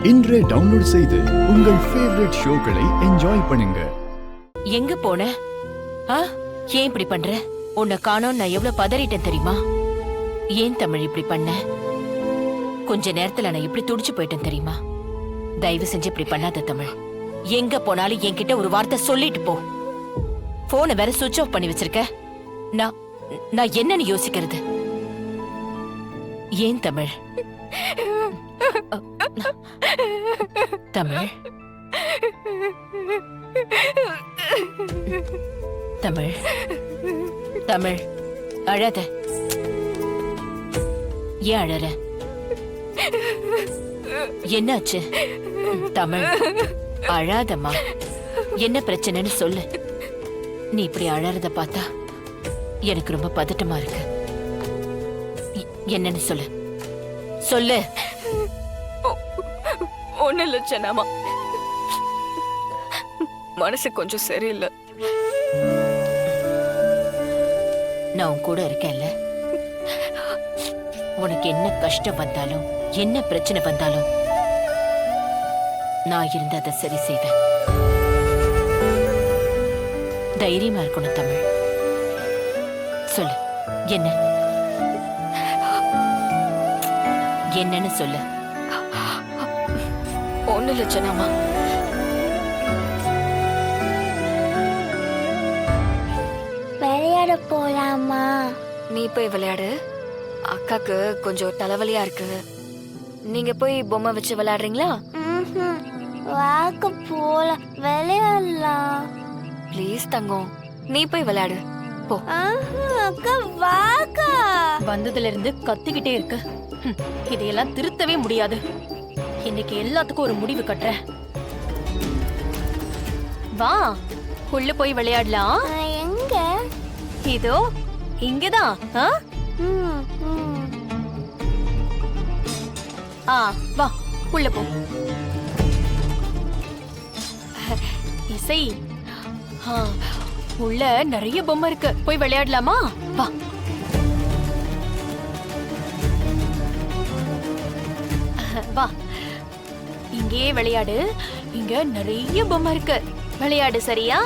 இன்றே டவுன்லோட் செய்து உங்கள் ஃபேவரட் ஷோக்களை என்ஜாய் பண்ணுங்க. எங்க போன? ஏன் இப்படி பண்ற? உன்னை காணோம் நான் எவ்வளவு பதறிட்டேன் தெரியுமா? ஏன் தமிழ் இப்படி பண்ண? கொஞ்ச நேரத்துல நான் இப்படி துடிச்சு போயிட்டேன் தெரியுமா? தயவு செஞ்சு இப்படி பண்ணாத தமிழ். எங்க போனாலும் என்கிட்ட ஒரு வார்த்தை சொல்லிட்டு போ. போனை வேற சுவிட்ச் ஆஃப் பண்ணி வச்சிருக்க. நான் என்னன்னு யோசிக்கிறது? ஏன் தமிழ்? தமிழ் தமிழ் தமிழ் அழாத. ஏன் அழற? என்னாச்சு? தமிழ் அழாதம்மா. என்ன பிரச்சனைன்னு சொல்லு. நீ இப்படி அழறத பார்த்தா எனக்கு ரொம்ப பதட்டமா இருக்கு. என்னன்னு சொல்லு சொல்லு. ஒண்ணு இல்ல சென்னாமா, மனசு கொஞ்சம் சரியில்லை. நான் உன் கூட இருக்கேன்ல. உனக்கு என்ன கஷ்டம் வந்தாலும் என்ன பிரச்சனை வந்தாலும் நான் இருந்து அதை சரி செய்வேன். தைரியமா இருக்கணும் தமிழ். சொல்லு என்ன என்னன்னு சொல்லு. ஒண்ணு இல்ல சென்னாமா, விளையாட போலாமா? நீ போய் விளையாடு. அக்காக்கு கொஞ்சம் தலைவலியா இருக்கு. நீங்க போய் பொம்மை வச்சு விளையாடுறீங்களா? வாக்க போல விளையாடலாம். ப்ளீஸ் தங்கம், நீ போய் விளையாடு போ. அக்கா வாக்கா. வந்ததுல இருந்து கத்திக்கிட்டே இருக்கு. இதையெல்லாம் திருத்தவே முடியாது. இன்னைக்கு எல்லாத்துக்கும் ஒரு முடிவு கட்டுறேன். வா உள்ள போய் விளையாடலாம். எங்க? இதோ இங்கதான். வா உள்ள போ. இசை, உள்ள நிறைய பொம்மை இருக்கு. போய் விளையாடலாமா? வா. வா இங்கே விளையாடு. இங்க நிறைய பொம்மை இருக்கு. விளையாடு சரியா?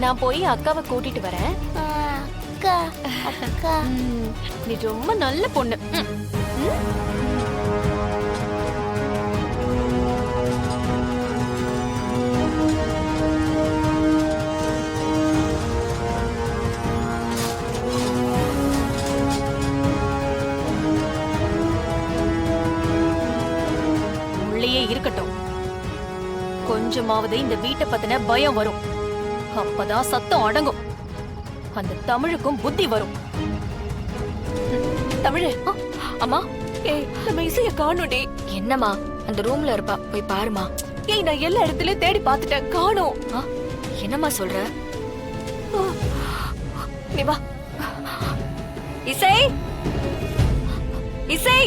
நான் போய் அக்காவை கூட்டிட்டு வரேன். அக்கா அக்கா நீ ரொம்ப நல்ல பொண்ணு. இருக்கட்டும். கொஞ்சமாவது இந்த வீட்டை பத்தின பயம் வரும். அப்பதான் சத்தம் அடங்கும். அந்த தமிழுக்கும் புத்தி வரும். தமிழ், அம்மா, ஏய் நம்ம இசைய காணோடி. என்னம்மா? அந்த ரூம்ல இருப்பா, போய் பாருமா. ஏய் நான் எல்லா இடத்துலயும் தேடி பார்த்துட்டேன், காணோம். என்னம்மா சொல்ற? நீ வா. இசை, இசை.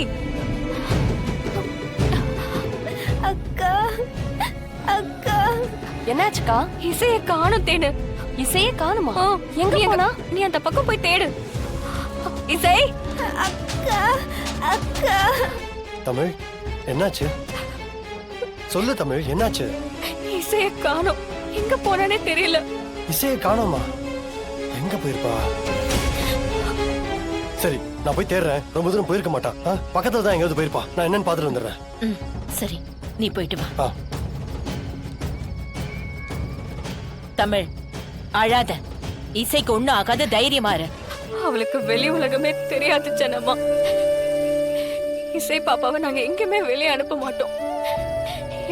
அக்கா அக்கா என்னாச்சுக்கா? இசைய காணும் தேடு. இசையே காணுமா? எங்க போனா? நீ அந்த பக்கம் போய் தேடு. இசை. அக்கா அக்கா. தமிழ் என்னாச்சு? சொல்லு தமிழ், என்னாச்சு? இசைய காணோம். எங்க போனானே தெரியல. இசையை காணோமா? எங்க போயிருப்பா? சரி, நான் போய் தேடுறேன். ரொம்ப தூரம் போயிருக்க மாட்டா. பக்கத்துல தான் எங்கேயாவது போயிருப்பா. நான் என்னன்னு பாத்துட்டு வந்துடுறேன். சரி, நீ போயிட்டு வா. ஆ. தமிழ் அழாத. இசைக்கு ஒண்ணும் ஆகாத, தைரியமா இரு. அவளுக்கு வெளி உலகமே தெரியாது சென்னம்மா. இசை பாப்பாவை நாங்க எங்கேயுமே வெளியே அனுப்ப மாட்டோம்.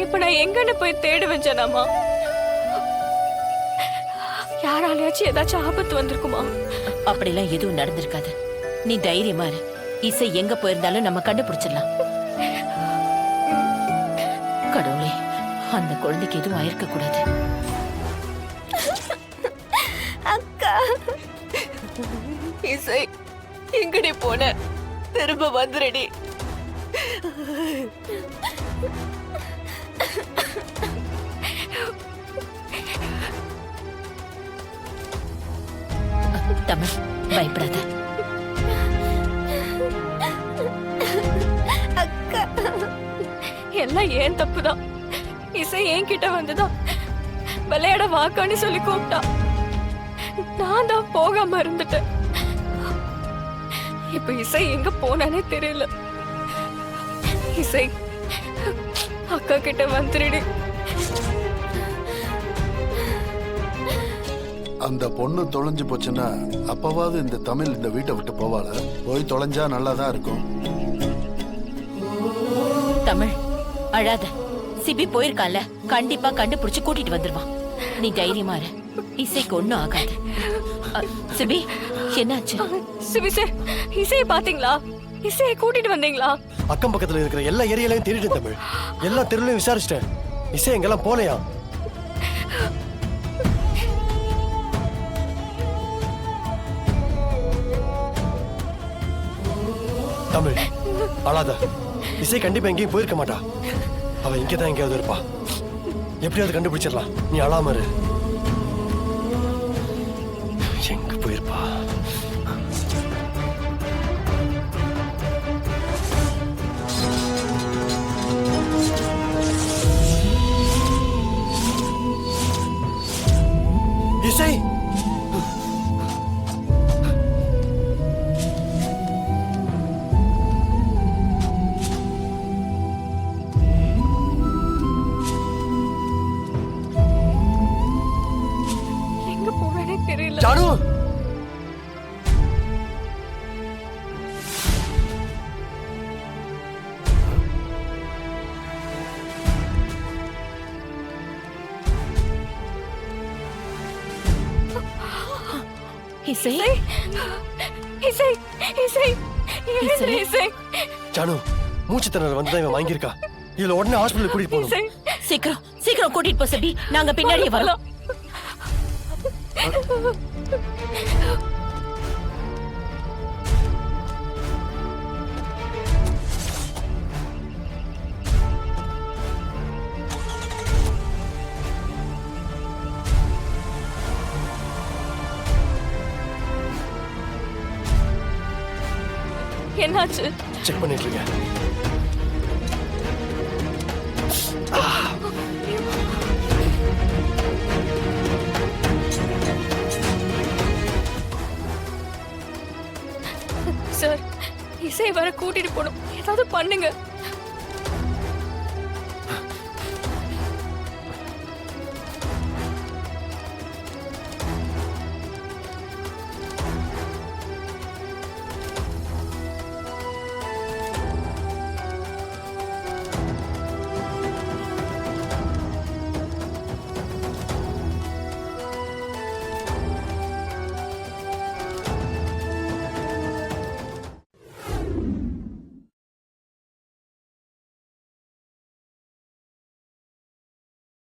இப்ப நான் எங்கன்னு போய் தேடுவேன் சென்னம்மா. யாராலையாச்சும் ஏதாச்சும் ஆபத்து வந்திருக்குமா? அப்படிலாம் எதுவும் நடந்திருக்காது. நீ தைரியமா இரு. இசை எங்க போயிருந்தாலும் நம்ம கண்டுபிடிச்சிடலாம். கடவுளே, அந்த குழந்தைக்கு எதுவும் ஆயிருக்க கூடாது. அக்கா இசை, எங்கடி போன? திரும்ப வந்துருடி. தமிழ் பயப்படாத. எல்லாம் ஏன் தப்புதான். இசை என்கிட்ட வந்துதான் விளையாட வாக்கான்னு சொல்லி கூப்பிட்டா. நான் தான் போகாம இருந்துட்டேன். இப்ப இசை எங்க போனானே தெரியல. இசை அக்கா கிட்ட வந்துருடி. அந்த பொண்ணு தொலைஞ்சு போச்சுன்னா அப்பவாவது இந்த தமிழ் இந்த வீட்டை விட்டு போவாள. போய் தொலைஞ்சா நல்லாதான் இருக்கும். தமிழ் அழாத. சிபி போயிருக்கான்ல, கண்டிப்பா கண்டுபிடிச்சு கூட்டிட்டு வந்துருவான். நீ தைரியமா இரு. இசைக்கு ஒண்ணும் ஆகாது. சிபி என்னாச்சு? சிபி சார், இசையை பாத்தீங்களா? இசையை கூட்டிட்டு வந்தீங்களா? அக்கம் பக்கத்துல இருக்கிற எல்லா ஏரியாலையும் தேடிட்டேன் தமிழ். எல்லா தெருவுலையும் விசாரிச்சிட்டேன். இசை எங்கெல்லாம் போலையா? தமிழ் அழாத. இசை கண்டிப்பா எங்கேயும் போயிருக்க மாட்டா. அவ இங்கதான் எங்கேயாவது இருப்பா. எப்படியாவது கண்டுபிடிச்சிடலாம். நீ அழாம இரு. எங்க போயிருப்பா? இசை எங்க போனானே தெரியல. ஜானு இசை இசை இசை இசை? இசை ஜானு மூச்சு திணறல் வந்துதான் இவன் வாங்கியிருக்கா. இதுல உடனே ஹாஸ்பிட்டல் கூட்டிட்டு போகணும். இசை சீக்கிரம் சீக்கிரம் கூட்டிட்டு போ சிபி. நாங்க பின்னாடியே வரோம். என்னாச்சு? செக் பண்ணிட்டு இருக்கேன். சார், இசை வர கூட்டிட்டு போகணும். ஏதாவது பண்ணுங்க.